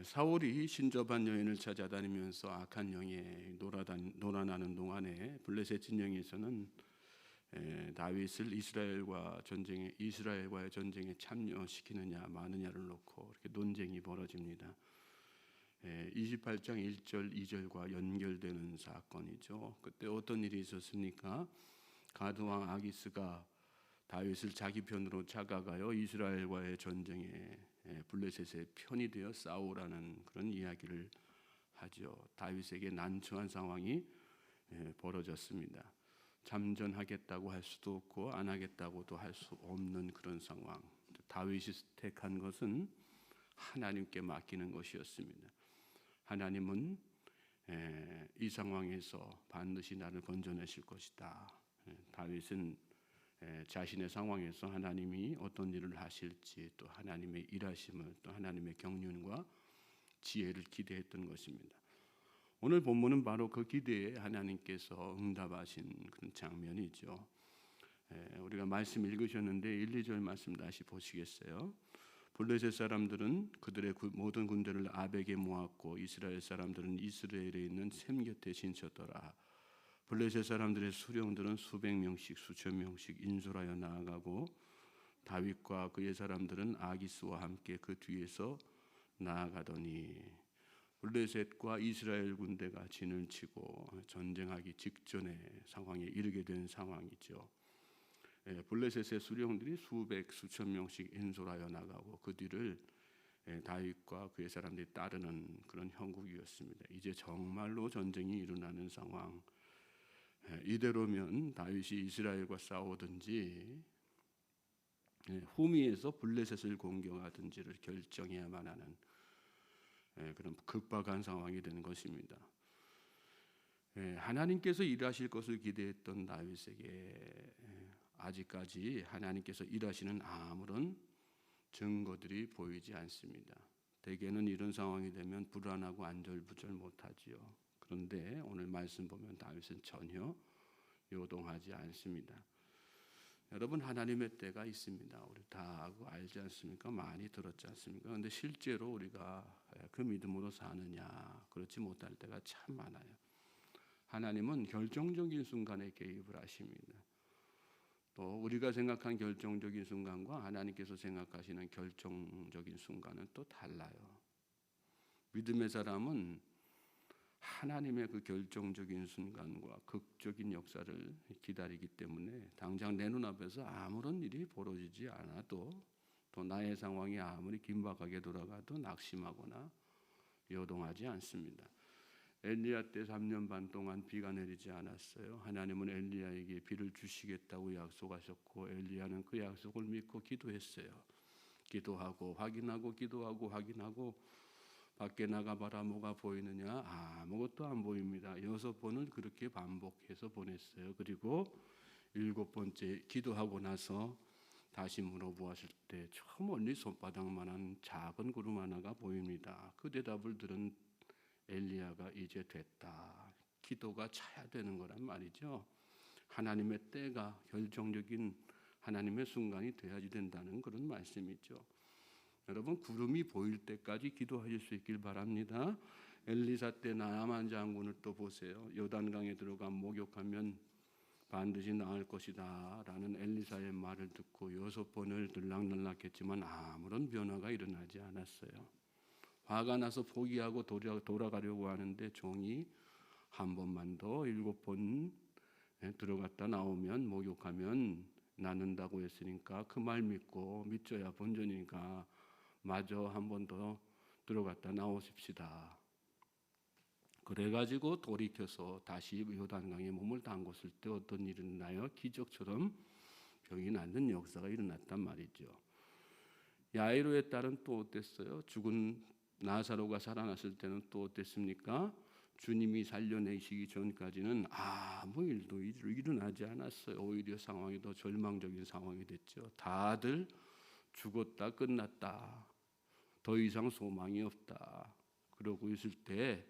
사울이 신접한 여인을 찾아다니면서 악한 영에 놀아나는 동안에 블레셋 진영에서는 다윗을 이스라엘과의 전쟁에 참여시키느냐 마느냐를 놓고 이렇게 논쟁이 벌어집니다. 28장 1절 2절과 연결되는 사건이죠. 그때 어떤 일이 있었습니까? 가드왕 아기스가 다윗을 자기 편으로 착각하여 이스라엘과의 전쟁에 블레셋의 편이 되어 싸우라는 그런 이야기를 하죠. 다윗에게 난처한 상황이 벌어졌습니다. 참전하겠다고 할 수도 없고 안 하겠다고도 할 수 없는 그런 상황. 다윗이 택한 것은 하나님께 맡기는 것이었습니다. 하나님은 이 상황에서 반드시 나를 건져내실 것이다. 다윗은 자신의 상황에서 하나님이 어떤 일을 하실지, 또 하나님의 일하심을, 또 하나님의 경륜과 지혜를 기대했던 것입니다. 오늘 본문은 바로 그 기대에 하나님께서 응답하신 그런 장면이죠. 우리가 말씀 읽으셨는데 1, 2절 말씀 다시 보시겠어요? 블레셋 사람들은 그들의 모든 군대를 아벡에 모았고 이스라엘 사람들은 이스라엘에 있는 셈 곁에 진쳤더라. 블레셋 사람들의 수령들은 수백 명씩 수천 명씩 인솔하여 나아가고 다윗과 그의 사람들은 아기스와 함께 그 뒤에서 나아가더니 블레셋과 이스라엘 군대가 진을 치고 전쟁하기 직전의 상황에 이르게 된 상황이죠. 블레셋의 수령들이 수백 수천 명씩 인솔하여 나가고 그 뒤를 다윗과 그의 사람들이 따르는 그런 형국이었습니다. 이제 정말로 전쟁이 일어나는 상황. 이대로면 다윗이 이스라엘과 싸우든지 후미에서 블레셋을 공격하든지를 결정해야만 하는 그런 급박한 상황이 되는 것입니다. 하나님께서 일하실 것을 기대했던 다윗에게 아직까지 하나님께서 일하시는 아무런 증거들이 보이지 않습니다. 대개는 이런 상황이 되면 불안하고 안절부절 못하지요. 그런데 오늘 말씀 보면 다윗은 전혀 요동하지 않습니다. 여러분, 하나님의 때가 있습니다. 우리 다 알지 않습니까? 많이 들었지 않습니까? 그런데 실제로 우리가 그 믿음으로 사느냐, 그렇지 못할 때가 참 많아요. 하나님은 결정적인 순간에 개입을 하십니다. 또 우리가 생각한 결정적인 순간과 하나님께서 생각하시는 결정적인 순간은 또 달라요. 믿음의 사람은 하나님의 그 결정적인 순간과 극적인 역사를 기다리기 때문에 당장 내 눈앞에서 아무런 일이 벌어지지 않아도, 또 나의 상황이 아무리 긴박하게 돌아가도 낙심하거나 요동하지 않습니다. 엘리야 때 3년 반 동안 비가 내리지 않았어요. 하나님은 엘리야에게 비를 주시겠다고 약속하셨고 엘리야는 그 약속을 믿고 기도했어요. 기도하고 확인하고 기도하고 확인하고 밖에 나가봐라 뭐가 보이느냐? 아무것도 안 보입니다. 6번을 그렇게 반복해서 보냈어요. 그리고 7번째 기도하고 나서 다시 물어보았을 때 저 멀리 손바닥만한 작은 구름 하나가 보입니다. 그 대답을 들은 엘리야가 이제 됐다. 기도가 차야 되는 거란 말이죠. 하나님의 때가 결정적인 하나님의 순간이 돼야지 된다는 그런 말씀이죠. 여러분, 구름이 보일 때까지 기도하실 수 있길 바랍니다. 엘리사 때 나아만 장군을 또 보세요. 요단강에 들어가 목욕하면 반드시 나을 것이다 라는 엘리사의 말을 듣고 6번을 들락날락했지만 아무런 변화가 일어나지 않았어요. 화가 나서 포기하고 돌아가려고 하는데 종이 한 번만 더 7번 들어갔다 나오면 목욕하면 낫는다고 했으니까 그 말 믿져야 본전이니까 마저 한 번 더 들어갔다 나오십시다. 그래가지고 돌이켜서 다시 요단강에 몸을 담궜을 때 어떤 일이 일어나요? 기적처럼 병이 낫는 역사가 일어났단 말이죠. 야이로의 딸은 또 어땠어요? 죽은 나사로가 살아났을 때는 또 어땠습니까? 주님이 살려내시기 전까지는 아무 일도 일어나지 않았어요. 오히려 상황이 더 절망적인 상황이 됐죠. 다들 죽었다, 끝났다, 더 이상 소망이 없다 그러고 있을 때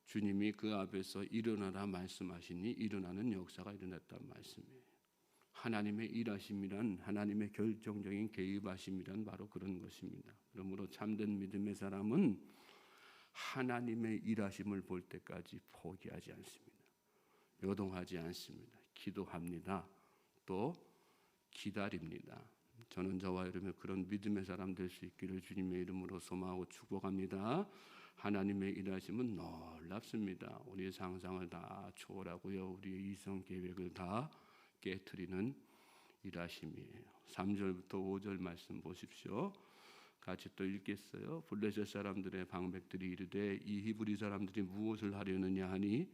주님이 그 앞에서 일어나라 말씀하시니 일어나는 역사가 일어났단 말씀이에요. 하나님의 일하심이란, 하나님의 결정적인 개입하심이란 바로 그런 것입니다. 그러므로 참된 믿음의 사람은 하나님의 일하심을 볼 때까지 포기하지 않습니다. 요동하지 않습니다. 기도합니다. 또 기다립니다. 저는 저와 여러분의 그런 믿음의 사람 될 수 있기를 주님의 이름으로 소망하고 축복합니다. 하나님의 일하심은 놀랍습니다. 우리의 상상을 다 초월하고요, 우리의 이성 계획을 다 깨트리는 일하심이에요. 3절부터 5절 말씀 보십시오. 같이 또 읽겠어요. 블레셋 사람들의 방백들이 이르되 이 히브리 사람들이 무엇을 하려느냐 하니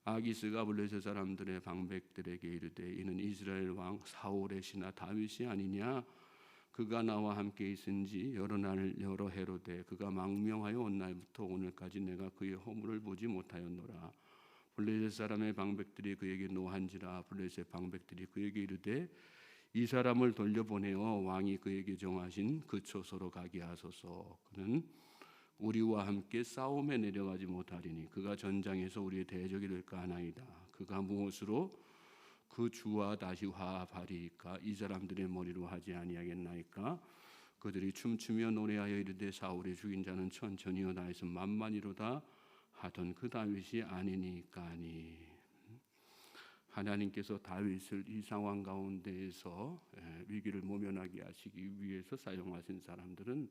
아기스가 블레셋 사람들의 방백들에게 이르되 이는 이스라엘 왕 사울의 신하 다윗이 아니냐. 그가 나와 함께 있은지 여러 날 여러 해로되 그가 망명하여 온 날부터 오늘까지 내가 그의 허물을 보지 못하였노라. 블레셋 사람의 방백들이 그에게 노한지라. 블레셋 방백들이 그에게 이르되 이 사람을 돌려보내어 왕이 그에게 정하신 그 초소로 가게 하소서. 그는 우리와 함께 싸움에 내려가지 못하리니 그가 전장에서 우리의 대적이 될까 하나이다. 그가 무엇으로 그 주와 다시 화합하리이까? 이 사람들의 머리로 하지 아니하겠나이까? 그들이 춤추며 노래하여 이르되 사울의 죽인 자는 천천히여 다윗은 만만이로다 하던 그 다윗이 아니니까니. 하나님께서 다윗을 이 상황 가운데에서 위기를 모면하게 하시기 위해서 사용하신 사람들은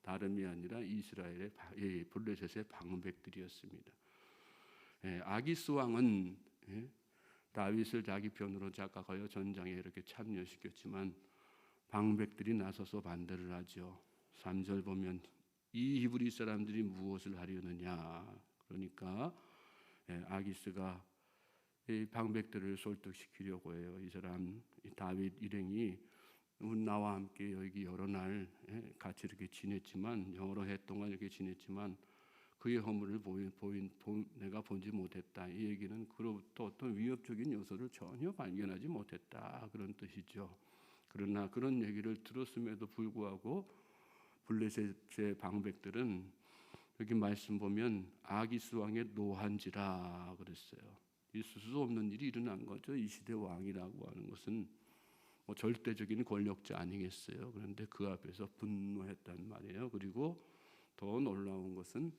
다름이 아니라 이스라엘의 블레셋의 방백들이었습니다. 아기스 왕은 다윗을 자기 편으로 작각하여 전장에 이렇게 참여시켰지만 방백들이 나서서 반대를 하죠. 3절 보면 이 히브리 사람들이 무엇을 하려느냐. 그러니까 아기스가 이 방백들을 설득시키려고 해요. 이 사람 이 다윗 일행이 나와 함께 여기 여러 날 같이 이렇게 지냈지만 여러 해 동안 이렇게 지냈지만 그의 허물을 내가 보지 못했다. 이 얘기는 그로부터 어떤 위협적인 요소를 전혀 발견하지 못했다. 그런 뜻이죠. 그러나 그런 얘기를 들었음에도 불구하고 블레셋의 방백들은 여기 말씀 보면 아기스 왕의 노한지라 그랬어요. 있을 수 없는 일이 일어난 거죠. 이 시대 왕이라고 하는 것은 절대적인 권력자 아니겠어요. 그런데 그 앞에서 분노했단 말이에요. 그리고 더 놀라운 것은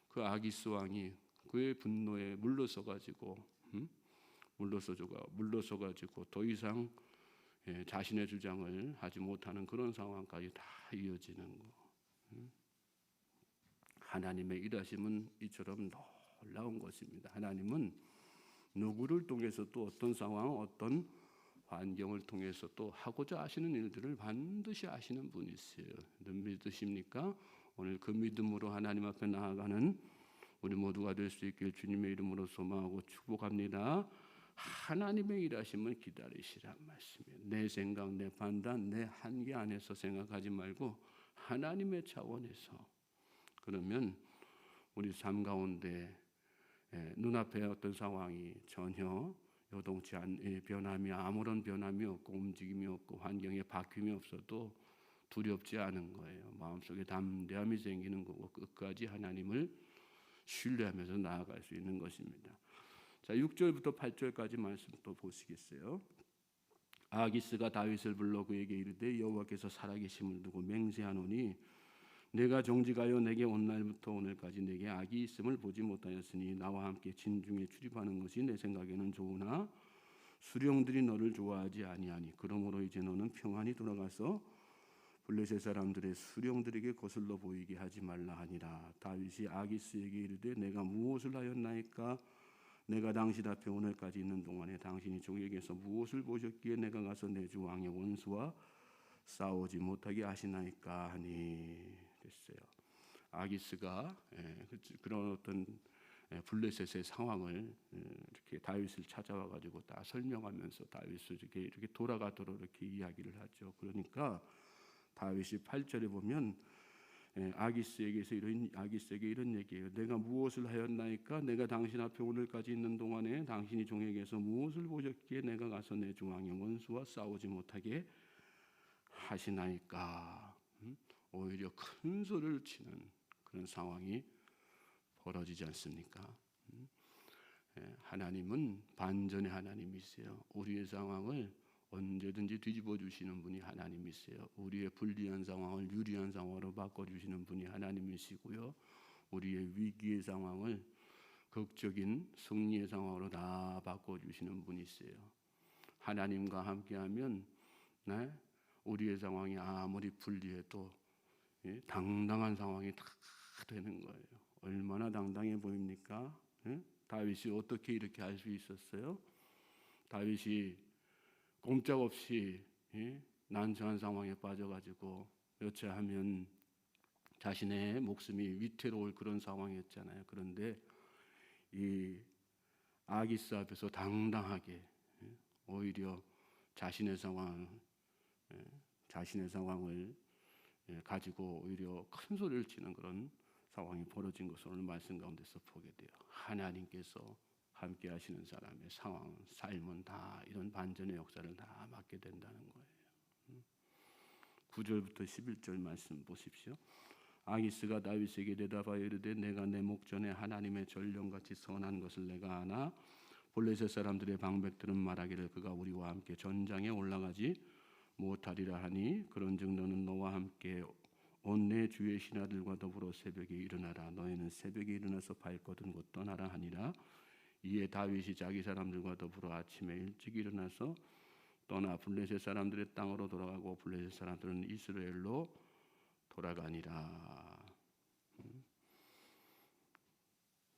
그 아기스 왕이 그의 분노에 물러서 가지고 더 이상 자신의 주장을 하지 못하는 그런 상황까지 다 이어지는 거. 하나님의 일하심은 이처럼 놀라운 것입니다. 하나님은 누구를 통해서 또 어떤 상황, 어떤 환경을 통해서 또 하고자 하시는 일들을 반드시 하시는 분이세요. 믿으십니까? 오늘 그 믿음으로 하나님 앞에 나아가는 우리 모두가 될 수 있길 주님의 이름으로 소망하고 축복합니다. 하나님의 일하심을 기다리시란 말씀이에요. 내 생각, 내 판단, 내 한계 안에서 생각하지 말고 하나님의 차원에서. 그러면 우리 삶 가운데 눈앞에 어떤 상황이 전혀 요동치 않은 변함이 아무런 변함이 없고 움직임이 없고 환경에 바뀜이 없어도 두렵지 않은 거예요. 마음속에 담대함이 생기는 거고 끝까지 하나님을 신뢰하면서 나아갈 수 있는 것입니다. 자, 6절부터 8절까지 말씀 또 보시겠어요? 아기스가 다윗을 불러 그에게 이르되 여호와께서 살아계심을 두고 맹세하노니 내가 정직하여 내게 온 날부터 오늘까지 내게 악이 있음을 보지 못하였으니 나와 함께 진중에 출입하는 것이 내 생각에는 좋으나 수령들이 너를 좋아하지 아니하니 그러므로 이제 너는 평안히 돌아가서 블레셋 사람들의 수령들에게 거슬러 보이게 하지 말라 하니라. 다윗이 아기스에게 이르되 내가 무엇을 하였나이까? 내가 당신 앞에 오늘까지 있는 동안에 당신이 종에게서 무엇을 보셨기에 내가 가서 내 주 왕의 원수와 싸우지 못하게 하시나이까 하니. 됐어요. 아기스가 그런 어떤 블레셋의 상황을 이렇게 다윗을 찾아와 가지고 다 설명하면서 다윗을 이렇게 돌아가도록 이렇게 이야기를 하죠. 그러니까 다윗이 8절에 보면 아기스에게 이런 얘기예요. 내가 무엇을 하였나이까? 내가 당신 앞에 오늘까지 있는 동안에 당신이 종에게서 무엇을 보셨기에 내가 가서 내 주 왕의 원수와 싸우지 못하게 하시나이까? 오히려 큰 소리를 치는 그런 상황이 벌어지지 않습니까? 하나님은 반전의 하나님이세요. 우리의 상황을 언제든지 뒤집어 주시는 분이 하나님이세요. 우리의 불리한 상황을 유리한 상황으로 바꿔 주시는 분이 하나님이시고요. 우리의 위기의 상황을 극적인 승리의 상황으로 다 바꿔주시는 분이세요. 하나님과 함께하면 우리의 상황이 아무리 불리해도 당당한 상황이 다 되는 거예요. 얼마나 당당해 보입니까? 다윗이 어떻게 이렇게 할 수 있었어요? 다윗이 꼼짝없이 난처한 상황에 빠져가지고 여차하면 자신의 목숨이 위태로울 그런 상황이었잖아요. 그런데 이 아기스 앞에서 당당하게 오히려 자신의 상황을 가지고 오히려 큰 소리를 치는 그런 상황이 벌어진 것을 오늘 말씀 가운데서 보게 돼요. 하나님께서 함께 하시는 사람의 상황, 삶은 다 이런 반전의 역사를 다 맡게 된다는 거예요. 9절부터 11절 말씀 보십시오. 아기스가 다윗에게 대답하여 이르되 내가 내 목전에 하나님의 전령같이 선한 것을 내가 아나 블레셋 사람들의 방백들은 말하기를 그가 우리와 함께 전장에 올라가지 못하리라 하니 그런즉 너는 너와 함께 온 내 주의 신하들과 더불어 새벽에 일어나라. 너희는 새벽에 일어나서 발거든 곧 떠나라 하니라. 이에 다윗이 자기 사람들과 더불어 아침에 일찍 일어나서 떠나 블레셋 사람들의 땅으로 돌아가고 블레셋 사람들은 이스라엘로 돌아가니라.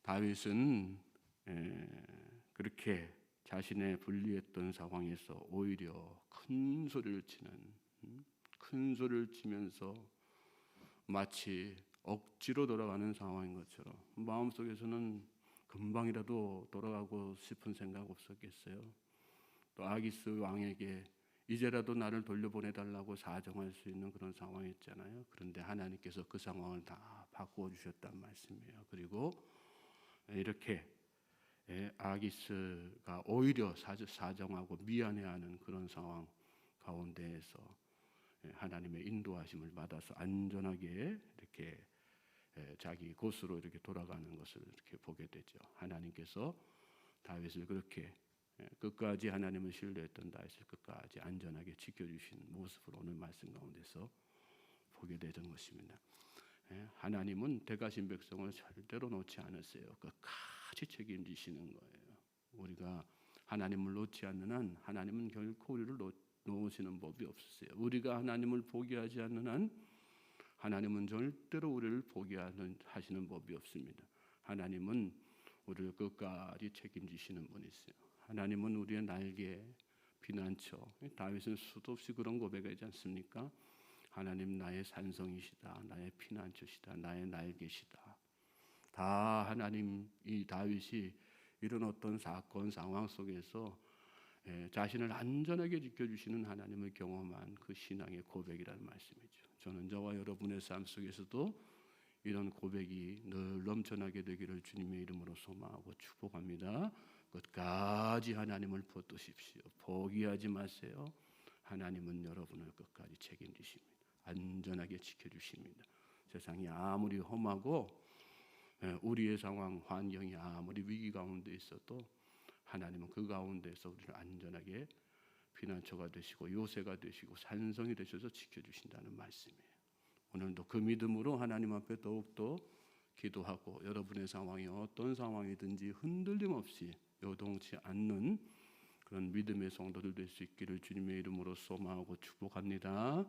다윗은 그렇게 자신의 불리했던 상황에서 오히려 큰 소리를 치면서 마치 억지로 돌아가는 상황인 것처럼 마음속에서는 금방이라도 돌아가고 싶은 생각 없었겠어요? 또 아기스 왕에게 이제라도 나를 돌려보내달라고 사정할 수 있는 그런 상황이었잖아요. 그런데 하나님께서 그 상황을 다 바꾸어 주셨단 말씀이에요. 그리고 이렇게 아기스가 오히려 사정하고 미안해하는 그런 상황 가운데에서 하나님의 인도하심을 받아서 안전하게 이렇게 자기 곳으로 이렇게 돌아가는 것을 이렇게 보게 되죠. 하나님께서 다윗을 그렇게 끝까지 하나님을 신뢰했던 다윗을 끝까지 안전하게 지켜주신 모습을 오늘 말씀 가운데서 보게 되던 것입니다. 하나님은 대가신 백성을 절대로 놓지 않으세요. 끝까지 책임지시는 거예요. 우리가 하나님을 놓지 않는 한 하나님은 결코 우리를 놓으시는 법이 없으세요. 우리가 하나님을 포기하지 않는 한 하나님은 절대로 우리를 포기하시는 법이 없습니다. 하나님은 우리를 끝까지 책임지시는 분이세요. 하나님은 우리의 날개, 피난처. 다윗은 수도 없이 그런 고백하지 않습니까? 하나님 나의 산성이시다, 나의 피난처시다, 나의 날개시다. 다 하나님, 이 다윗이 이런 어떤 사건 상황 속에서 자신을 안전하게 지켜주시는 하나님을 경험한 그 신앙의 고백이라는 말씀이죠. 저는 저와 여러분의 삶 속에서도 이런 고백이 늘 넘쳐나게 되기를 주님의 이름으로 소망하고 축복합니다. 끝까지 하나님을 붙드십시오. 포기하지 마세요. 하나님은 여러분을 끝까지 책임지십니다. 안전하게 지켜주십니다. 세상이 아무리 험하고 우리의 상황, 환경이 아무리 위기 가운데 있어도 하나님은 그 가운데서 우리를 안전하게 피난처가 되시고 요새가 되시고 산성이 되셔서 지켜주신다는 말씀이에요. 오늘도 그 믿음으로 하나님 앞에 더욱더 기도하고 여러분의 상황이 어떤 상황이든지 흔들림 없이 요동치 않는 그런 믿음의 성도들 될 수 있기를 주님의 이름으로 소망하고 축복합니다.